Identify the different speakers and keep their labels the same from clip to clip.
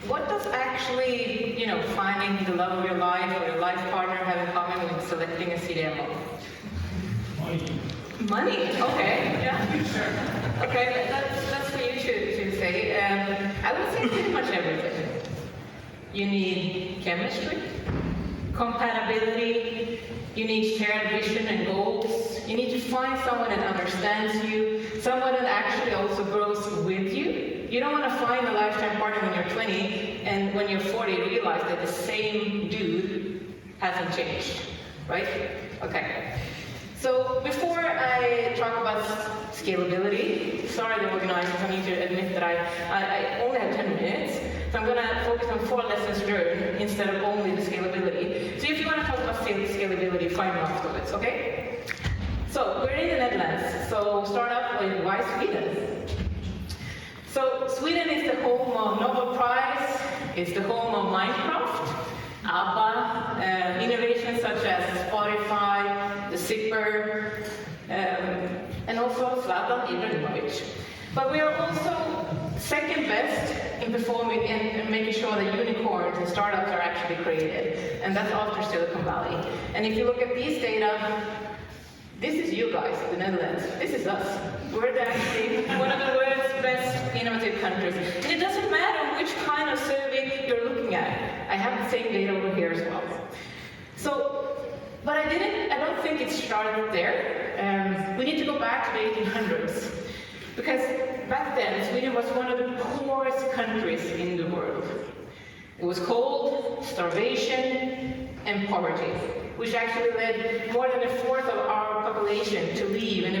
Speaker 1: what does actually, finding the love of your life or your life partner have in common with selecting a CDMO? Money, okay, yeah, sure. Okay, that's for you to say. I would say pretty much everything. You need chemistry, compatibility, you need shared vision and goals. You need to find someone that understands you, someone that actually also grows with you. You don't want to find a lifetime partner when you're 20 and when you're 40 realize that the same dude hasn't changed, right? Okay. So before I talk about scalability, sorry the organizers, I need to admit that I only have 10 minutes, so I'm going to focus on 4 lessons learned instead of only the scalability. So if you want to talk about scalability, find me afterwards, okay? So we're in the Netherlands, so start off with why Sweden? So Sweden is the home of Nobel Prize, it's the home of Minecraft, ABBA, innovations such as Spotify, the Zipper, and also Zlatan Ibrahimovic. But we are also second best in performing and making sure that unicorns and startups are actually created, and that's after Silicon Valley. And if you look at these data, this is you guys, the Netherlands. This is us. We're actually one of the world's best innovative countries. And it doesn't matter which kind of survey you're looking at. I have the same data over here as well. So, but I don't think it started there. We need to go back to the 1800s. Because back then, Sweden was one of the poorest countries in the world. It was cold, starvation, and poverty, which actually led more than a fourth of our population to leave and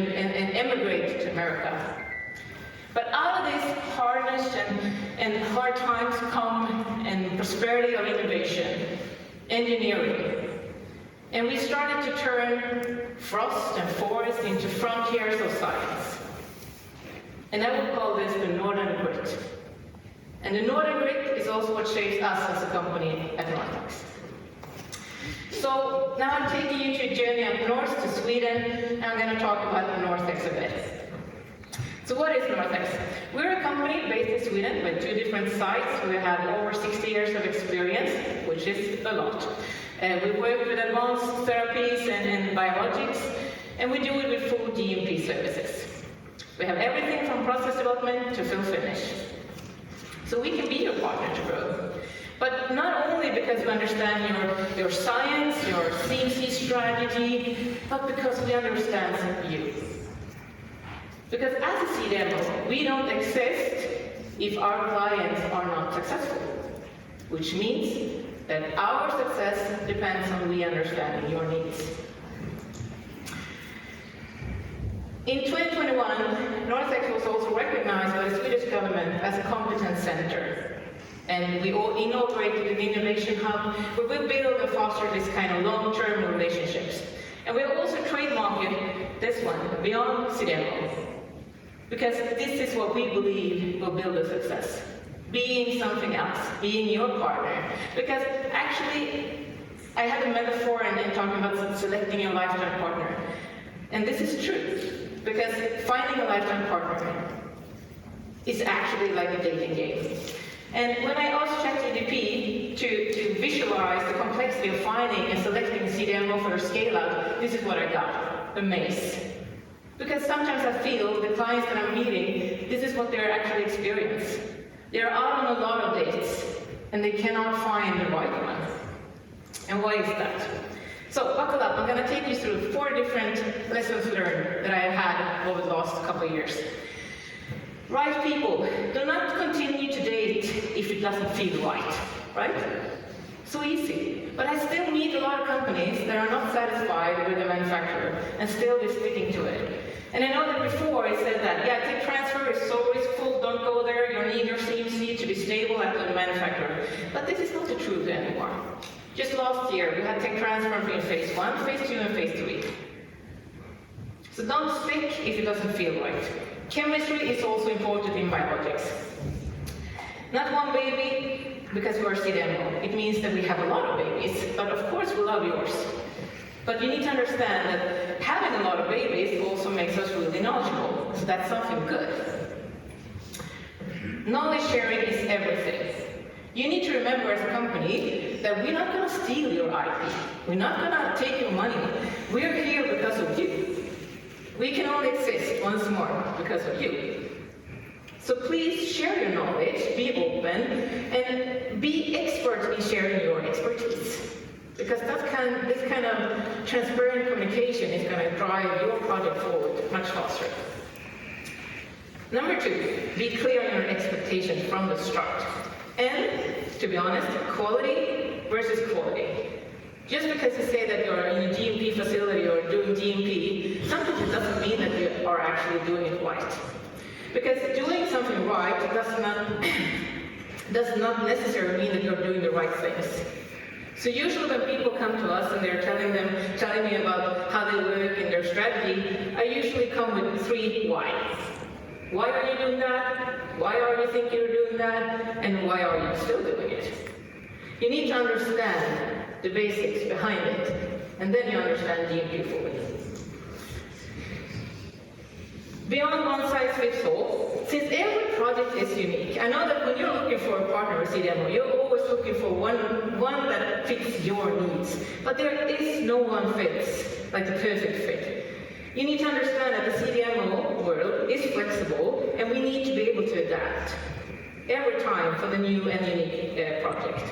Speaker 1: emigrate to America. But out of this hardness and hard times come and prosperity of innovation, engineering. And we started to turn frost and forest into frontiers of science. And I would call this the Northern Grit. And the Northern Grit is also what shapes us as a company at NorthX. So now I'm taking you to a journey up north to Sweden, and I'm going to talk about NorthX a bit. So what is NorthX? We're a company based in Sweden with 2 different sites. We have over 60 years of experience, which is a lot. We work with advanced therapies and biologics, and we do it with full GMP services. We have everything from process development to fill finish. So we can be your partner to grow. But not only because we understand your science, your CMC strategy, but because we understand you. Because as a CDMO, we don't exist if our clients are not successful, which means that our success depends on we understanding your needs. In 2021, NorthX was also recognized by the Swedish government as a competence center. And we all inaugurated an innovation hub where we build and foster this kind of long-term relationships. And we also trademarked this one, Beyond CDMO. Because this is what we believe will build a success. Being something else, being your partner. Because actually, I had a metaphor in talking about selecting your lifetime partner. And this is true. Because finding a lifetime partner is actually like a dating game. And when I asked ChatGPT to visualize the complexity of finding and selecting a CDMO for a scale-up, this is what I got, a maze. Because sometimes I feel the clients that I'm meeting, this is what they're actually experiencing. They're out on a lot of dates, and they cannot find the right one. And why is that? So buckle up, I'm going to take you through 4 different lessons learned that I have had over the last couple of years. Right people, do not continue to date if it doesn't feel right? So easy. But I still meet a lot of companies that are not satisfied with the manufacturer and still be sticking to it. And I know that before I said that, yeah, tech transfer is so wasteful, don't go there, you need your CMC to be stable at the manufacturer. But this is not the truth anymore. Just last year, we had tech transfer in phase 1, phase 2, and phase 3. So don't stick if it doesn't feel right. Chemistry is also important in biologics. Not one baby, because we're CDMO. It means that we have a lot of babies, but of course we love yours. But you need to understand that having a lot of babies also makes us really knowledgeable. So that's something good. Knowledge sharing is everything. You need to remember as a company that we're not going to steal your IP. We're not going to take your money. We're here because of you. We can only exist once more because of you. So please share your knowledge, be open, and be expert in sharing your expertise. Because this kind of transparent communication is going to drive your project forward much faster. Number 2, be clear on your expectations from the start. And, to be honest, quality versus quality. Just because you say that you're in a GMP facility or doing GMP, sometimes it doesn't mean that you are actually doing it right. Because doing something right does not necessarily mean that you're doing the right things. So usually when people come to us and they're telling me about how they work and their strategy, I usually come with 3 whys. Why are you doing that? Why are you thinking you're doing that? And why are you still doing it? You need to understand the basics behind it, and then you understand GMP fully. Beyond one size fits all, since every project is unique, I know that when you're looking for a partner or CDMO, you're always looking for one that fits your needs. But there is no one fits, like the perfect fit. You need to understand that the CDMO world is flexible, and we need to be able to adapt every time for the new and unique project.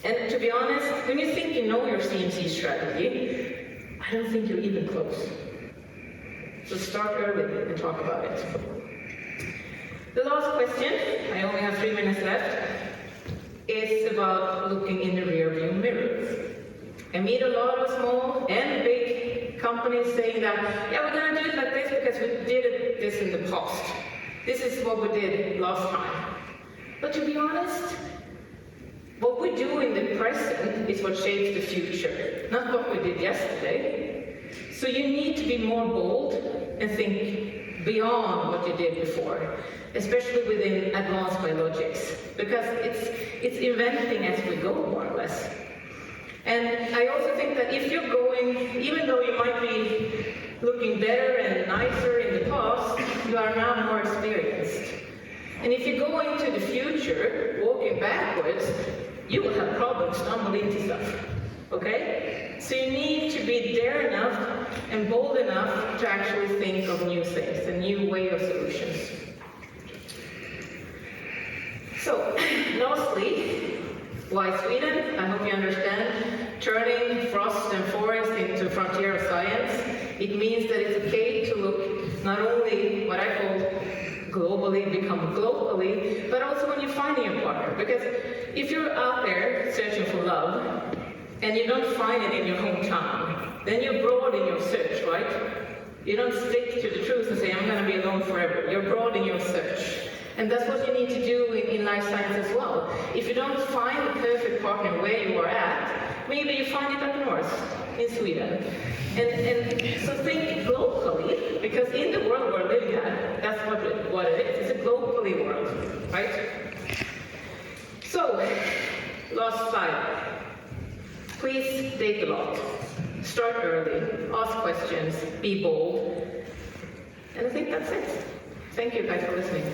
Speaker 1: And to be honest, when you think you know your CMC strategy, I don't think you're even close. So start early and talk about it. The last question, I only have 3 minutes left, is about looking in the rearview mirror. I meet a lot of small and big companies saying that, yeah, we're going to do it like this because we did this in the past. This is what we did last time. But to be honest, what we do in the present is what shapes the future, not what we did yesterday. So you need to be more bold and think beyond what you did before, especially within advanced biologics, because it's inventing as we go, more or less. And I also think that if you're going, even though you might be looking better and nicer in the past, you are now more experienced. And if you go into the future, walking backwards, you will have problems, stumble into stuff, okay? So you need to be there enough and bold enough to actually think of new things, a new way of solutions. So, lastly, why Sweden? I hope you understand. Turning frost and forest into a frontier of science. It means that it's okay to look not only what I call globally, become globally, but also when you're finding a partner. Because if you're out there searching for love, and you don't find it in your hometown, then you're broad in your search, right? You don't stick to the truth and say, I'm going to be alone forever. You're broad in your search. And that's what you need to do in life science as well. If you don't find the perfect partner where you are at, maybe you find it up north in Sweden. And so think globally, because in the world we're living at, that's what it is. It's a globally world, right? So, last slide. Please date a lot. Start early, ask questions, be bold. And I think that's it. Thank you guys for listening.